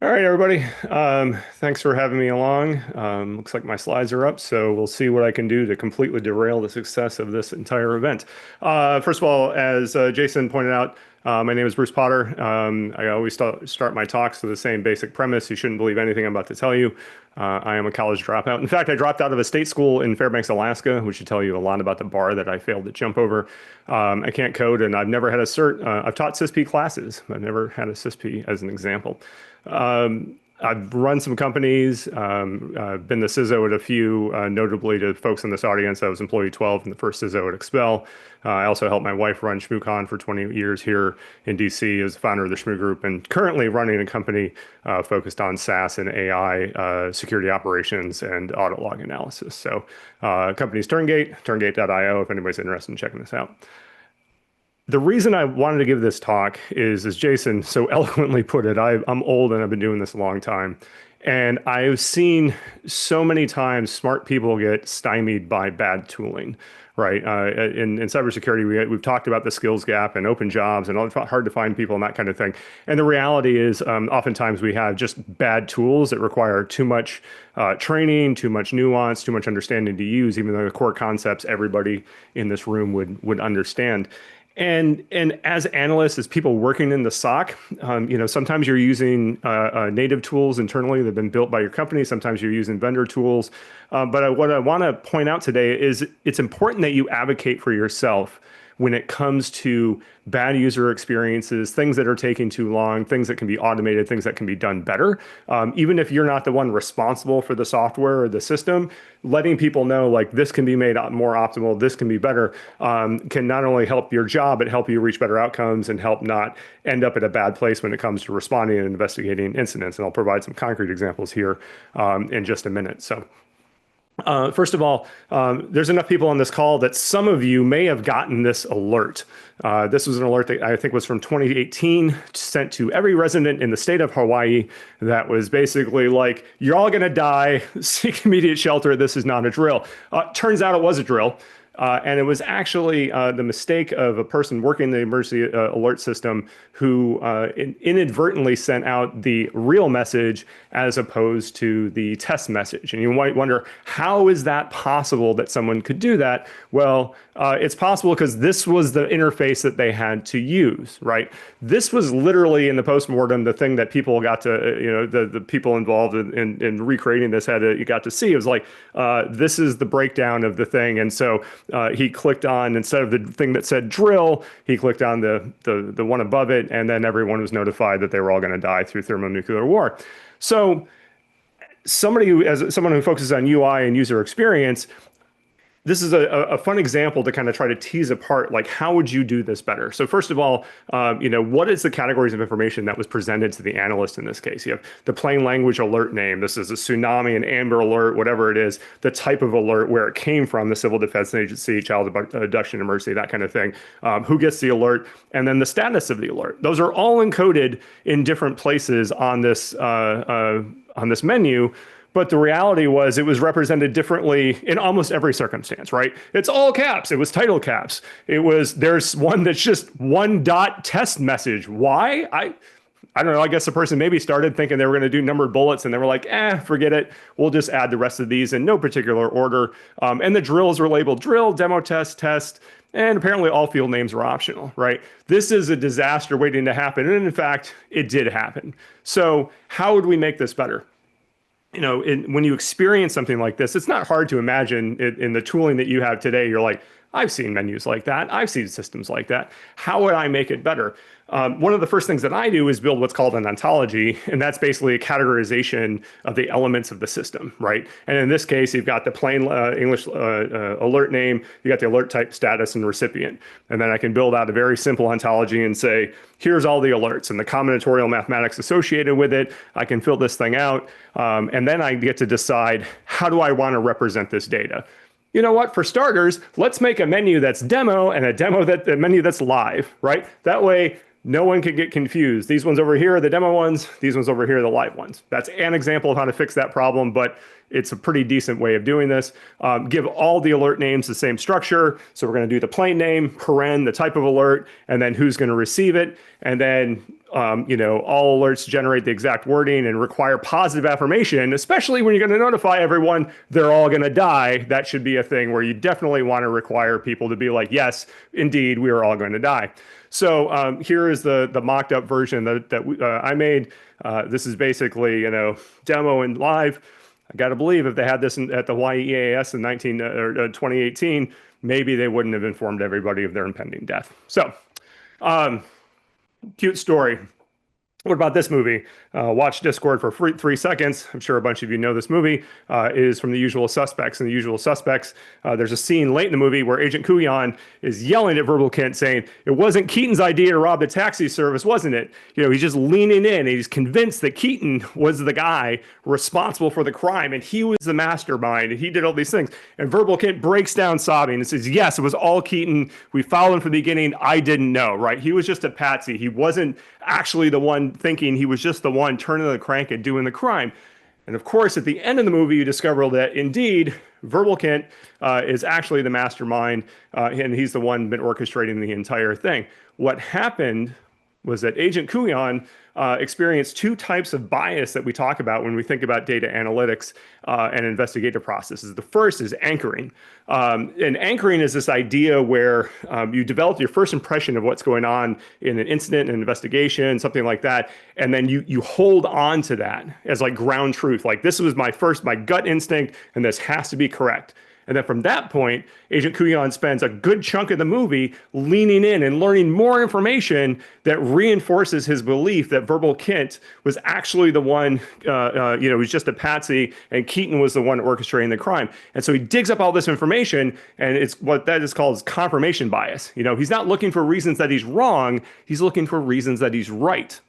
All right, everybody. Thanks for having me along. Looks like my slides are up, so we'll see what I can do to completely derail the success of this entire event. First of all, as Jason pointed out, my name is Bruce Potter. I always start my talks with the same basic premise. You shouldn't believe anything I'm about to tell you. I am a college dropout. In fact, I dropped out of a state school in Fairbanks, Alaska, which should tell you a lot about the bar that I failed to jump over. I can't code, and I've never had a cert. I've taught CISP classes. I've never had a CISP as an example. I've run some companies, I've been the CISO at a few, notably to folks in this audience. I was employee 12 in the first CISO at Expel. I also helped my wife run ShmooCon for 20 years here in DC as founder of the Shmoo Group, and currently running a company focused on SaaS and AI security operations and audit log analysis. So company's Turngate, turngate.io, if anybody's interested in checking this out. The reason I wanted to give this talk is, as Jason so eloquently put it, I'm old and I've been doing this a long time. And I've seen so many times smart people get stymied by bad tooling, right? In cybersecurity, we've talked about the skills gap and open jobs and it's hard to find people and that kind of thing. And the reality is oftentimes we have just bad tools that require too much training, too much nuance, too much understanding to use, even though the core concepts everybody in this room would understand. And as analysts, as people working in the SOC, sometimes you're using native tools internally that have been built by your company. Sometimes you're using vendor tools. But what I want to point out today is it's important that you advocate for yourself when it comes to bad user experiences, things that are taking too long, things that can be automated, things that can be done better. Even if you're not the one responsible for the software or the system, letting people know like this can be made more optimal, this can be better, can not only help your job, but help you reach better outcomes and help not end up at a bad place when it comes to responding and investigating incidents. And I'll provide some concrete examples here in just a minute. So. First of all, there's enough people on this call that some of you may have gotten this alert. This was an alert that I think was from 2018, sent to every resident in the state of Hawaii that was basically like, you're all going to die, seek immediate shelter, this is not a drill. Turns out it was a drill. And it was actually the mistake of a person working the emergency alert system who inadvertently sent out the real message as opposed to the test message. And you might wonder, how is that possible that someone could do that? Well, it's possible because this was the interface that they had to use, right? This was literally in the postmortem, the thing that people got to, the people involved in recreating this you got to see. It was like, this is the breakdown of the thing. And so he clicked on, instead of the thing that said drill, he clicked on the one above it, and then everyone was notified that they were all going to die through thermonuclear war. So someone who focuses on UI and user experience, this is a fun example to kind of try to tease apart, like, how would you do this better? So first of all, what is the categories of information that was presented to the analyst in this case? You have the plain language alert name. This is a tsunami, an Amber Alert, whatever it is, the type of alert, where it came from, the Civil Defense Agency, child abduction emergency, that kind of thing, who gets the alert, and then the status of the alert. Those are all encoded in different places on this menu. But the reality was it was represented differently in almost every circumstance, right? It's all caps. It was title caps. There's one that's just one dot test message. Why? I don't know. I guess the person maybe started thinking they were going to do numbered bullets and they were like, forget it. We'll just add the rest of these in no particular order. And the drills were labeled drill, demo test, and apparently all field names were optional, right? This is a disaster waiting to happen. And in fact, it did happen. So how would we make this better? When you experience something like this, it's not hard to imagine in the tooling that you have today. You're like, I've seen menus like that. I've seen systems like that. How would I make it better? One of the first things that I do is build what's called an ontology, and that's basically a categorization of the elements of the system, right? And in this case, you've got the plain English alert name, you got the alert type, status, and recipient. And then I can build out a very simple ontology and say, here's all the alerts and the combinatorial mathematics associated with it. I can fill this thing out, and then I get to decide, how do I want to represent this data? You know what? For starters, let's make a menu that's demo and a menu that's live, right? That way, no one can get confused. These ones over here are the demo ones. These ones over here are the live ones. That's an example of how to fix that problem. But it's a pretty decent way of doing this. Give all the alert names the same structure. So we're going to do the plain name, paren, the type of alert, and then who's going to receive it. And then, all alerts generate the exact wording and require positive affirmation, especially when you're going to notify everyone they're all going to die. That should be a thing where you definitely want to require people to be like, yes, indeed, we are all going to die. So here is the mocked up version that I made. This is basically, demo and live. I got to believe if they had this at the YEAS in 2018, maybe they wouldn't have informed everybody of their impending death. So, cute story. What about this movie? Watch Discord for 3 seconds. I'm sure a bunch of you know this movie. Is from The Usual Suspects. In The Usual Suspects, there's a scene late in the movie where Agent Kuyan is yelling at Verbal Kint saying, it wasn't Keaton's idea to rob the taxi service, wasn't it? He's just leaning in. He's convinced that Keaton was the guy responsible for the crime and he was the mastermind and he did all these things. And Verbal Kint breaks down sobbing and says, yes, it was all Keaton. We followed him from the beginning. I didn't know, right? He was just a patsy. He wasn't actually the one thinking. He was just the one turning the crank and doing the crime. And of course, at the end of the movie, you discover that indeed, Verbal Kint is actually the mastermind, and he's the one been orchestrating the entire thing. What happened was that Agent Kuyan experienced two types of bias that we talk about when we think about data analytics and investigative processes. The first is anchoring. And anchoring is this idea where you develop your first impression of what's going on in an incident, an investigation, something like that, and then you hold on to that as like ground truth. Like, this was my gut instinct, and this has to be correct. And then from that point, Agent Kuyan spends a good chunk of the movie leaning in and learning more information that reinforces his belief that Verbal Kint was actually the one, he was just a patsy, and Keaton was the one orchestrating the crime. And so he digs up all this information, and it's what that is called confirmation bias. He's not looking for reasons that he's wrong, he's looking for reasons that he's right.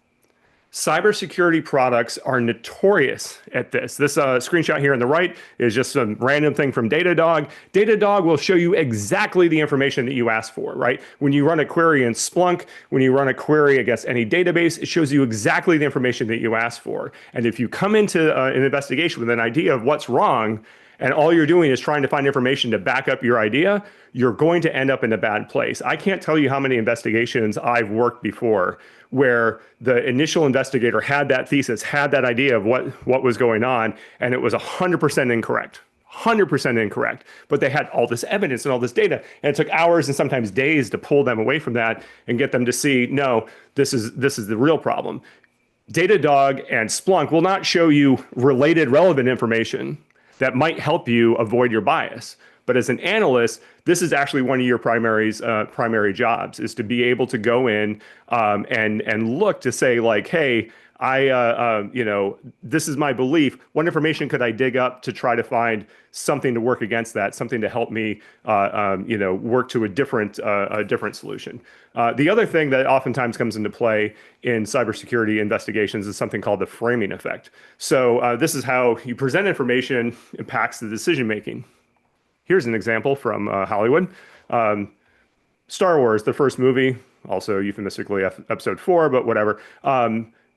Cybersecurity products are notorious at this. This screenshot here on the right is just some random thing from Datadog. Datadog will show you exactly the information that you asked for, right? When you run a query in Splunk, when you run a query against any database, it shows you exactly the information that you asked for. And if you come into an investigation with an idea of what's wrong, and all you're doing is trying to find information to back up your idea, you're going to end up in a bad place. I can't tell you how many investigations I've worked before where the initial investigator had that thesis, had that idea of what was going on, and it was 100% incorrect. 100% incorrect, but they had all this evidence and all this data, and it took hours and sometimes days to pull them away from that and get them to see, no, this is the real problem. Datadog and Splunk will not show you related relevant information that might help you avoid your bias. But as an analyst, this is actually one of your primary jobs, is to be able to go in and look to say like, hey, this is my belief. What information could I dig up to try to find something to work against that, something to help me, work to a different solution. The other thing that oftentimes comes into play in cybersecurity investigations is something called the framing effect. So this is how you present information impacts the decision making. Here's an example from Hollywood. Star Wars, the first movie, also euphemistically episode 4, but whatever.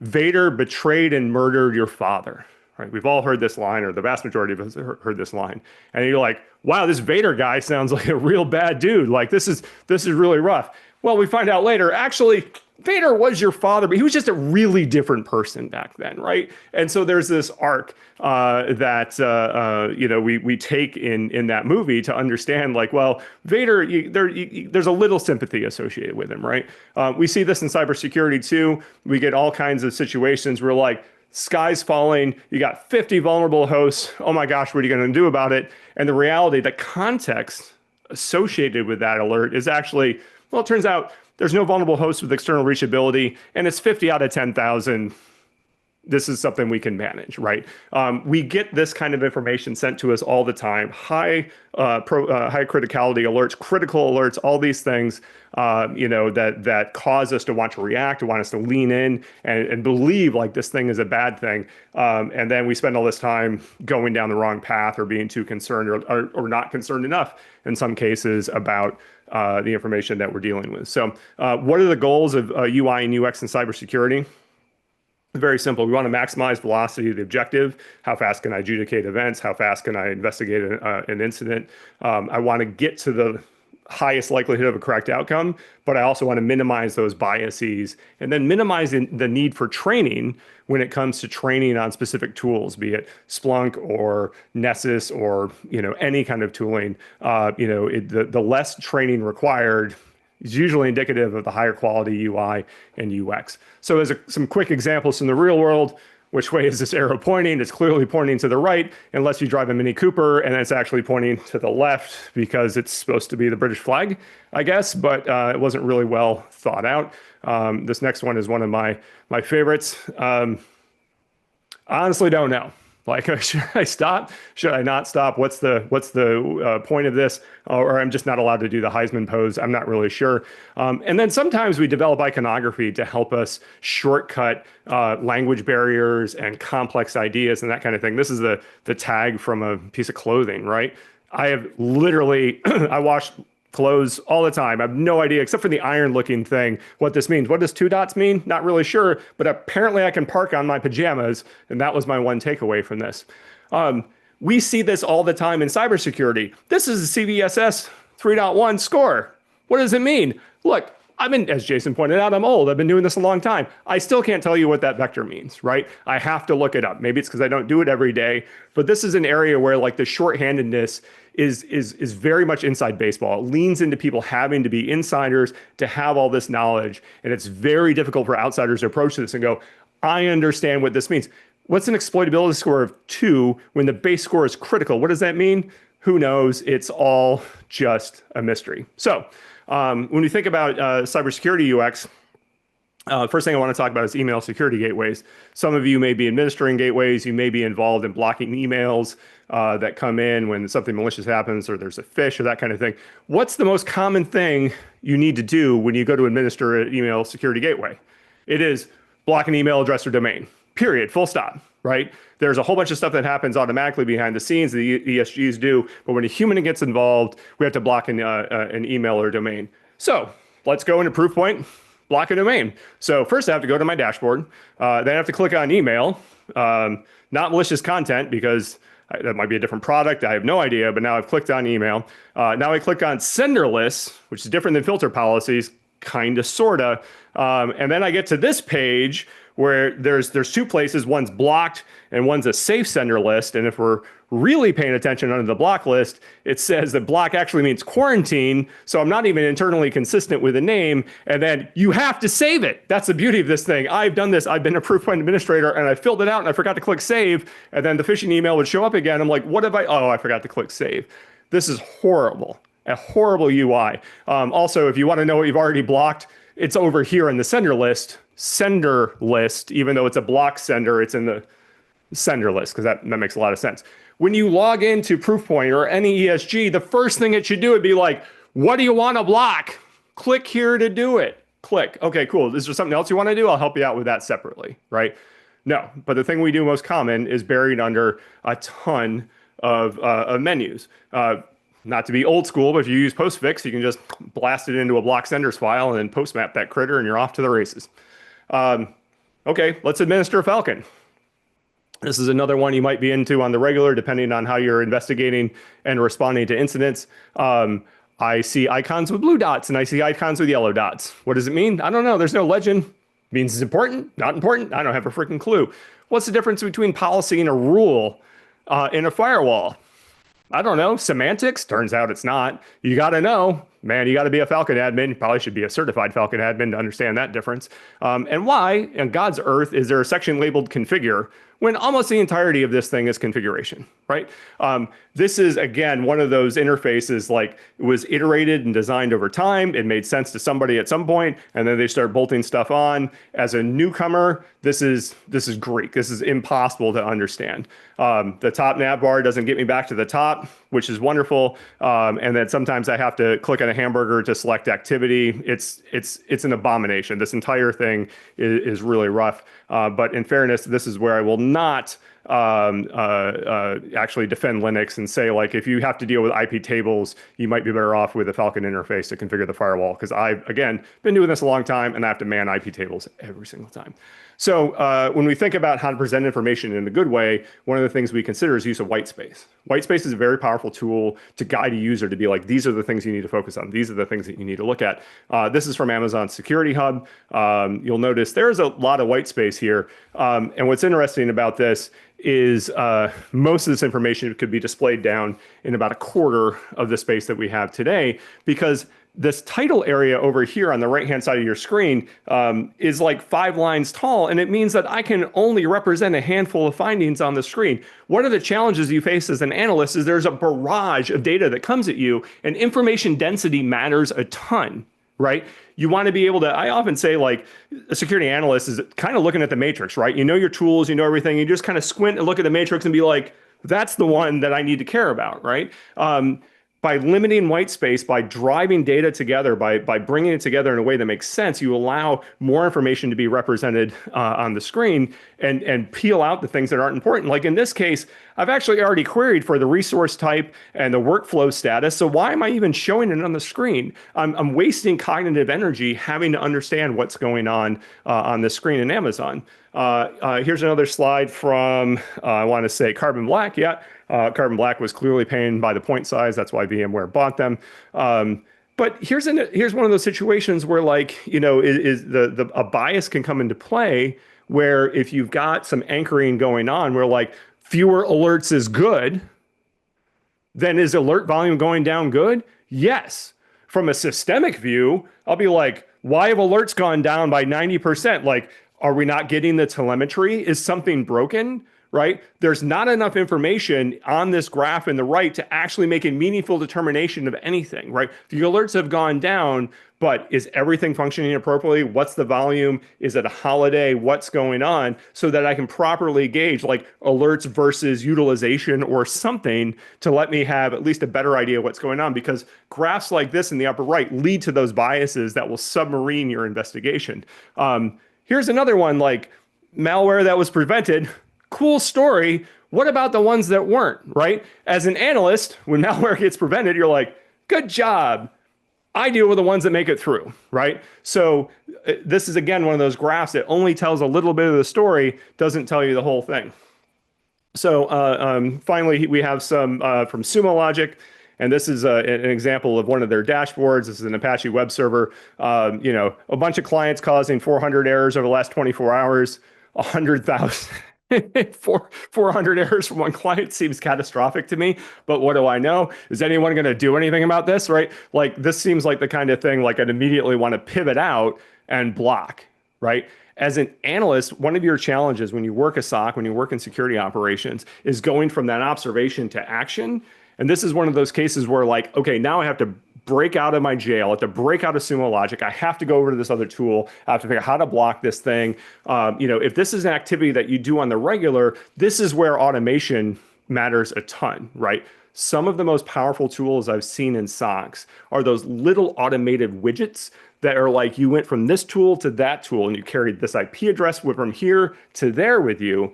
Vader betrayed and murdered your father. Right? We've all heard this line, or the vast majority of us heard this line. And you're like, wow, this Vader guy sounds like a real bad dude. Like, this is really rough. Well, we find out later, actually, Vader was your father, but he was just a really different person back then, right? And so there's this arc that we take in that movie to understand, like, well, Vader, there's a little sympathy associated with him, right? We see this in cybersecurity too. We get all kinds of situations where, like, sky's falling, you got 50 vulnerable hosts. Oh my gosh, what are you going to do about it? And the reality, the context associated with that alert is actually, well, it turns out there's no vulnerable hosts with external reachability, and it's 50 out of 10,000. This is something we can manage, right? We get this kind of information sent to us all the time. High criticality alerts, critical alerts, all these things, that cause us to want to react, to want us to lean in and believe like this thing is a bad thing. And then we spend all this time going down the wrong path or being too concerned or not concerned enough in some cases about the information that we're dealing with. So what are the goals of UI and UX in cybersecurity? Very simple. We want to maximize velocity of the objective. How fast can I adjudicate events? How fast can I investigate an incident? I want to get to the highest likelihood of a correct outcome, but I also want to minimize those biases and then minimize the need for training when it comes to training on specific tools, be it Splunk or Nessus or any kind of tooling. The less training required is usually indicative of the higher quality UI and UX. So as some quick examples from the real world, which way is this arrow pointing? It's clearly pointing to the right, unless you drive a Mini Cooper, and it's actually pointing to the left because it's supposed to be the British flag, I guess, but it wasn't really well thought out. This next one is one of my favorites. Honestly, don't know. Like, should I stop? Should I not stop? What's the point of this? Or I'm just not allowed to do the Heisman pose. I'm not really sure. And then sometimes we develop iconography to help us shortcut language barriers and complex ideas and that kind of thing. This is the tag from a piece of clothing, right? I have literally, I wash clothes all the time. I have no idea, except for the iron looking thing, what this means. What does two dots mean? Not really sure, but apparently I can park on my pajamas. And that was my one takeaway from this. We see this all the time in cybersecurity. This is a CVSS 3.1 score. What does it mean? Look, as Jason pointed out, I'm old. I've been doing this a long time. I still can't tell you what that vector means, right? I have to look it up. Maybe it's because I don't do it every day, but this is an area where like the shorthandedness is very much inside baseball. It leans into people having to be insiders to have all this knowledge. And it's very difficult for outsiders to approach this and go, I understand what this means. What's an exploitability score of 2 when the base score is critical? What does that mean? Who knows? It's all just a mystery. So when we think about cybersecurity UX, first thing I want to talk about is email security gateways. Some of you may be administering gateways. You may be involved in blocking emails that come in when something malicious happens or there's a phish or that kind of thing. What's the most common thing you need to do when you go to administer an email security gateway? It is block an email address or domain, period, full stop, right? There's a whole bunch of stuff that happens automatically behind the scenes, the ESGs do, but when a human gets involved, we have to block an email or domain. So let's go into Proofpoint, block a domain. So first I have to go to my dashboard, then I have to click on email, not malicious content because that might be a different product. I have no idea, but now I've clicked on email. Now I click on sender lists, which is different than filter policies, kind of, sort of. And then I get to this page where there's 2 places. One's blocked and one's a safe sender list. And if we're really paying attention under the block list, it says that block actually means quarantine. So I'm not even internally consistent with the name. And then you have to save it. That's the beauty of this thing. I've done this. I've been a Proofpoint administrator and I filled it out and I forgot to click save. And then the phishing email would show up again. I'm like, what have oh, I forgot to click save. This is horrible, a horrible UI. Also, if you want to know what you've already blocked, it's over here in the sender list, even though it's a block sender, it's in the sender list because that makes a lot of sense. When you log into Proofpoint or any ESG, the first thing it should do would be like, what do you want to block? Click here to do it. Click. Okay, cool. Is there something else you want to do? I'll help you out with that separately, right? No, but the thing we do most common is buried under a ton of menus. Not to be old school, but if you use postfix, you can just blast it into a block senders file and then postmap that critter and you're off to the races. Okay, let's administer Falcon. This is another one you might be into on the regular, depending on how you're investigating and responding to incidents. I see icons with blue dots and I see icons with yellow dots. What does it mean? I don't know. There's no legend. It means it's important, not important. I don't have a freaking clue. What's the difference between policy and a rule in a firewall? I don't know. Semantics? Turns out it's not. You got to know. Man, you got to be a Falcon admin. You probably should be a certified Falcon admin to understand that difference. And why, in God's earth, is there a section labeled configure when almost the entirety of this thing is configuration, right? This is, again, one of those interfaces, like it was iterated and designed over time. It made sense to somebody at some point, and then they start bolting stuff on. As a newcomer, this is Greek. This is impossible to understand. The top nav bar doesn't get me back to the top, which is wonderful. And then sometimes I have to click on a hamburger to select activity. It's an abomination. This entire thing is really rough. But in fairness, this is where I will not actually defend Linux and say, like, if you have to deal with IP tables, you might be better off with a Falcon interface to configure the firewall. Because I've, again, been doing this a long time and I have to man IP tables every single time. So when we think about how to present information in a good way, one of the things we consider is use of white space. White space is a very powerful tool to guide a user to be like, these are the things you need to focus on. These are the things that you need to look at. This is from Amazon Security Hub. You'll notice there's a lot of white space here. And what's interesting about this is most of this information could be displayed down in about a quarter of the space that we have today, because this title area over here on the right-hand side of your screen is like 5 lines tall, and it means that I can only represent a handful of findings on the screen. One of the challenges you face as an analyst is there's a barrage of data that comes at you, and information density matters a ton, right? You want to be able to, I often say, like, a security analyst is kind of looking at the matrix, right? You know your tools, you know everything, you just kind of squint and look at the matrix and be like, that's the one that I need to care about, right? By limiting white space, by driving data together, by bringing it together in a way that makes sense, you allow more information to be represented on the screen and peel out the things that aren't important. Like in this case, I've actually already queried for the resource type and the workflow status. So why am I even showing it on the screen? I'm wasting cognitive energy having to understand what's going on the screen in Amazon. Here's another slide from, I want to say, Carbon Black. Yeah. Carbon Black was clearly paying by the point size. That's why VMware bought them. But here's one of those situations where, like, you know, a bias can come into play, where if you've got some anchoring going on where, like, fewer alerts is good, then is alert volume going down good? Yes. From a systemic view, I'll be like, why have alerts gone down by 90%? Like, are we not getting the telemetry? Is something broken? Right? There's not enough information on this graph in the right to actually make a meaningful determination of anything, right? The alerts have gone down, but is everything functioning appropriately? What's the volume? Is it a holiday? What's going on? So that I can properly gauge, like, alerts versus utilization or something to let me have at least a better idea of what's going on, because graphs like this in the upper right lead to those biases that will submarine your investigation. Here's another one, like malware that was prevented. Cool story. What about the ones that weren't, right? As an analyst, when malware gets prevented, you're like, good job. I deal with the ones that make it through, right? So this is, again, one of those graphs that only tells a little bit of the story, doesn't tell you the whole thing. So finally, we have some from Sumo Logic. And this is an example of one of their dashboards. This is an Apache web server. You know, a bunch of clients causing 400 errors over the last 24 hours, 100,000. 400 errors from one client seems catastrophic to me, but what do I know? Is anyone going to do anything about this, right? Like, this seems like the kind of thing, like, I'd immediately want to pivot out and block, right? As an analyst, one of your challenges when you work a SOC, when you work in security operations, is going from that observation to action. And this is one of those cases where, like, okay, now I have to break out of my jail. I have to break out of Sumo Logic. I have to go over to this other tool. I have to figure out how to block this thing. You know, if this is an activity that you do on the regular, this is where automation matters a ton, right? Some of the most powerful tools I've seen in SOCs are those little automated widgets that are like, you went from this tool to that tool and you carried this IP address from here to there with you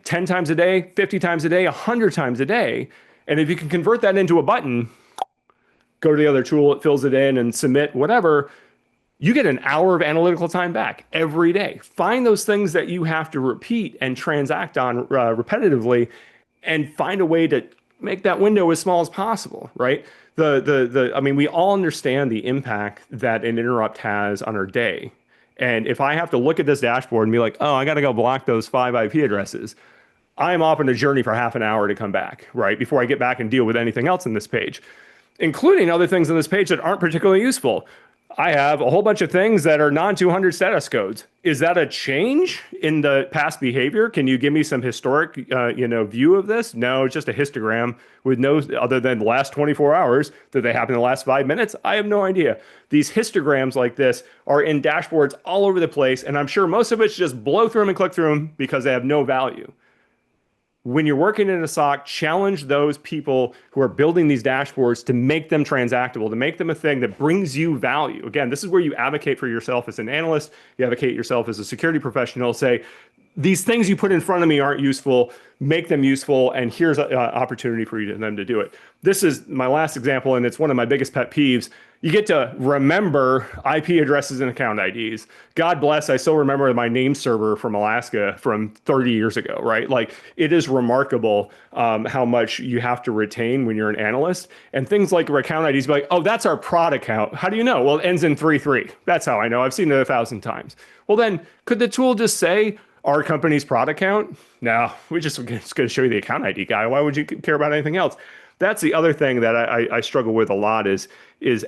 10 times a day, 50 times a day, 100 times a day. And if you can convert that into a button, go to the other tool, it fills it in and submit whatever, you get an hour of analytical time back every day. Find those things that you have to repeat and transact on repetitively, and find a way to make that window as small as possible, right? I mean, we all understand the impact that an interrupt has on our day. And if I have to look at this dashboard and be like, oh, I got to go block those 5 IP addresses, I'm off on a journey for half an hour to come back, right? Before I get back and deal with anything else in this page, including other things on this page that aren't particularly useful. I have a whole bunch of things that are non-200 status codes. Is that a change in the past behavior? Can you give me some historic, view of this? No, it's just a histogram with no other than the last 24 hours. Did they happen in the last 5 minutes? I have no idea. These histograms like this are in dashboards all over the place, and I'm sure most of it's just blow through them and click through them because they have no value. When you're working in a SOC, challenge those people who are building these dashboards to make them transactable, to make them a thing that brings you value. Again, this is where you advocate for yourself as an analyst, you advocate yourself as a security professional, say, these things you put in front of me aren't useful, make them useful, and here's an opportunity for them to do it. This is my last example, and it's one of my biggest pet peeves. You get to remember IP addresses and account IDs. God bless, I still remember my name server from Alaska from 30 years ago, right? Like, it is remarkable how much you have to retain when you're an analyst. And things like account IDs, be like, oh, that's our prod account. How do you know? Well, it ends in 33. That's how I know. I've seen it 1,000 times. Well, then, could the tool just say, our company's prod account? No, we're just going to show you the account ID guy. Why would you care about anything else? That's the other thing that I struggle with a lot is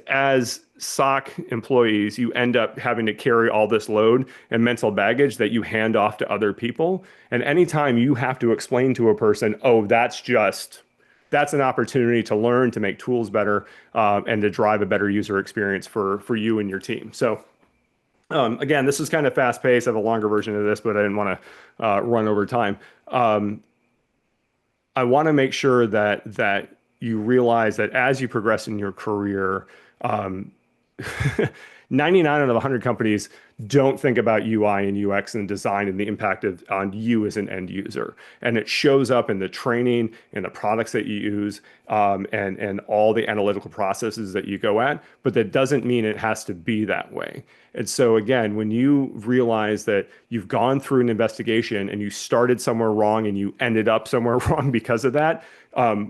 as SOC employees, you end up having to carry all this load and mental baggage that you hand off to other people. And anytime you have to explain to a person, oh, that's an opportunity to learn, to make tools better, and to drive a better user experience for you and your team. So again, this is kind of fast paced. I have a longer version of this, but I didn't want to run over time. I want to make sure that you realize that as you progress in your career, 99 out of 100 companies don't think about UI and UX and design and the impact on you as an end user. And it shows up in the training, in the products that you use, and all the analytical processes that you go at. But that doesn't mean it has to be that way. And so again, when you realize that you've gone through an investigation and you started somewhere wrong and you ended up somewhere wrong because of that,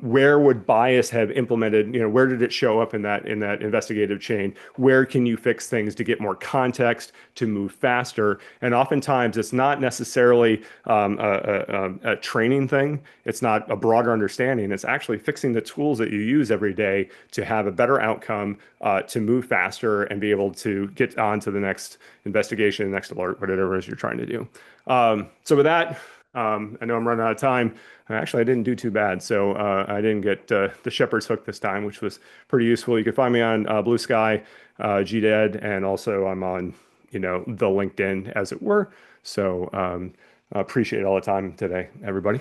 where would bias have implemented, where did it show up in that investigative chain? Where can you fix things to get more context, to move faster? And oftentimes it's not necessarily a training thing. It's not a broader understanding. It's actually fixing the tools that you use every day to have a better outcome, to move faster and be able to get on to the next investigation, next alert, whatever it is you're trying to do. So with that, I know I'm running out of time. Actually, I didn't do too bad. So I didn't get the shepherd's hook this time, which was pretty useful. You can find me on Blue Sky, GDED, and also I'm on, the LinkedIn, as it were. So I appreciate all the time today, everybody.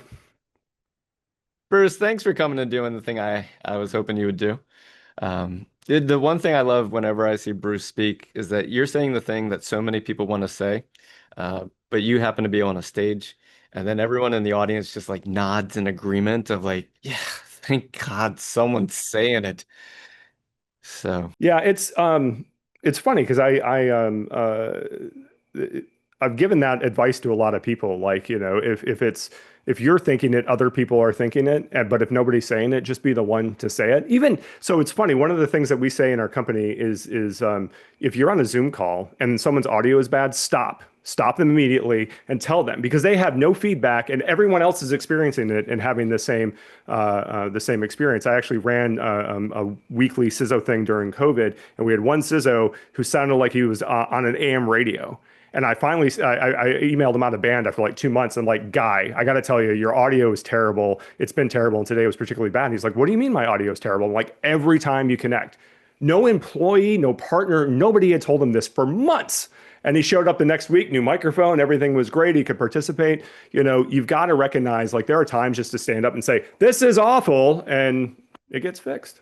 Bruce, thanks for coming and doing the thing I was hoping you would do. The one thing I love whenever I see Bruce speak is that you're saying the thing that so many people want to say, but you happen to be on a stage, and then everyone in the audience just like nods in agreement of like, yeah, thank God someone's saying it. So Yeah, it's funny because I've given that advice to a lot of people. Like, if you're thinking it, other people are thinking it. But if nobody's saying it, just be the one to say it. Even so, it's funny. One of the things that we say in our company is if you're on a Zoom call and someone's audio is bad, stop them immediately and tell them, because they have no feedback and everyone else is experiencing it and having the same experience. I actually ran a weekly CISO thing during COVID, and we had one CISO who sounded like he was on an AM radio. And I finally, I emailed him out of band after like 2 months. I'm like, guy, I got to tell you, your audio is terrible. It's been terrible. And today was particularly bad. And he's like, what do you mean my audio is terrible? I'm like, every time you connect. No employee, no partner, nobody had told him this for months. And he showed up the next week, new microphone, everything was great. He could participate. You've got to recognize, like, there are times just to stand up and say, this is awful, and it gets fixed.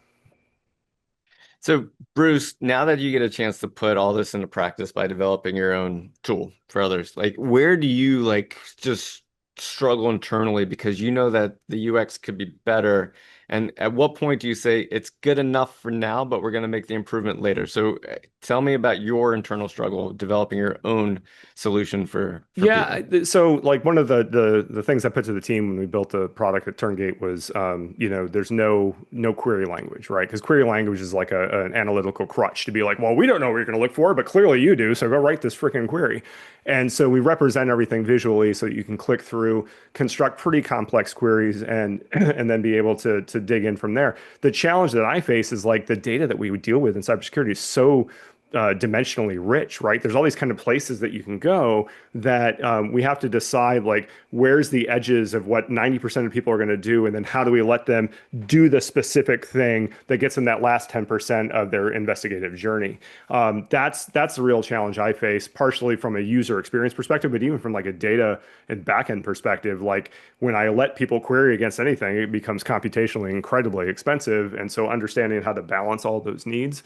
So, Bruce, now that you get a chance to put all this into practice by developing your own tool for others, like, where do you just struggle internally because you know that the UX could be better? And at what point do you say it's good enough for now, but we're going to make the improvement later? So tell me about your internal struggle developing your own solution for yeah. people. So like one of the things I put to the team when we built the product at Turngate was, there's no query language, right? Because query language is like an analytical crutch to be like, well, we don't know what you're going to look for, but clearly you do. So go write this freaking query. And so we represent everything visually so that you can click through, construct pretty complex queries, and then be able to dig in from there. The challenge that I face is like the data that we would deal with in cybersecurity is so dimensionally rich, right? There's all these kind of places that you can go that we have to decide, like, where's the edges of what 90% of people are going to do, and then how do we let them do the specific thing that gets them that last 10% of their investigative journey. That's the real challenge I face, partially from a user experience perspective, but even from like a data and backend perspective. Like when I let people query against anything, it becomes computationally incredibly expensive, and so understanding how to balance all those needs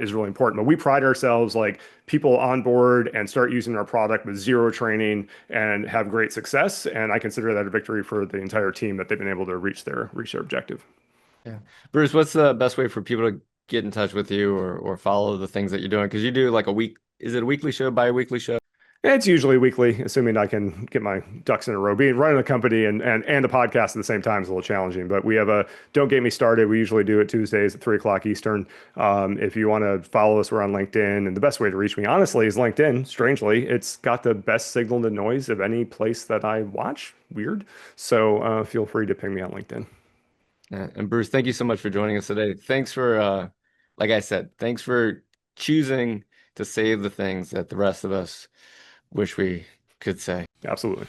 is really important. But we pride ourselves, like people on board and start using our product with zero training and have great success, and I consider that a victory for the entire team that they've been able to reach their objective. Yeah. Bruce, what's the best way for people to get in touch with you or follow the things that you're doing? Because you do like a week, is it a weekly show, bi-weekly show? It's usually weekly, assuming I can get my ducks in a row. Being running a company and a podcast at the same time is a little challenging, but we have a Don't Get Me Started. We usually do it Tuesdays at 3 o'clock Eastern. If you want to follow us, we're on LinkedIn. And the best way to reach me, honestly, is LinkedIn. Strangely, it's got the best signal to noise of any place that I watch. Weird. So feel free to ping me on LinkedIn. Yeah. And Bruce, thank you so much for joining us today. Thanks for, like I said, thanks for choosing to say the things that the rest of us wish we could say. Absolutely.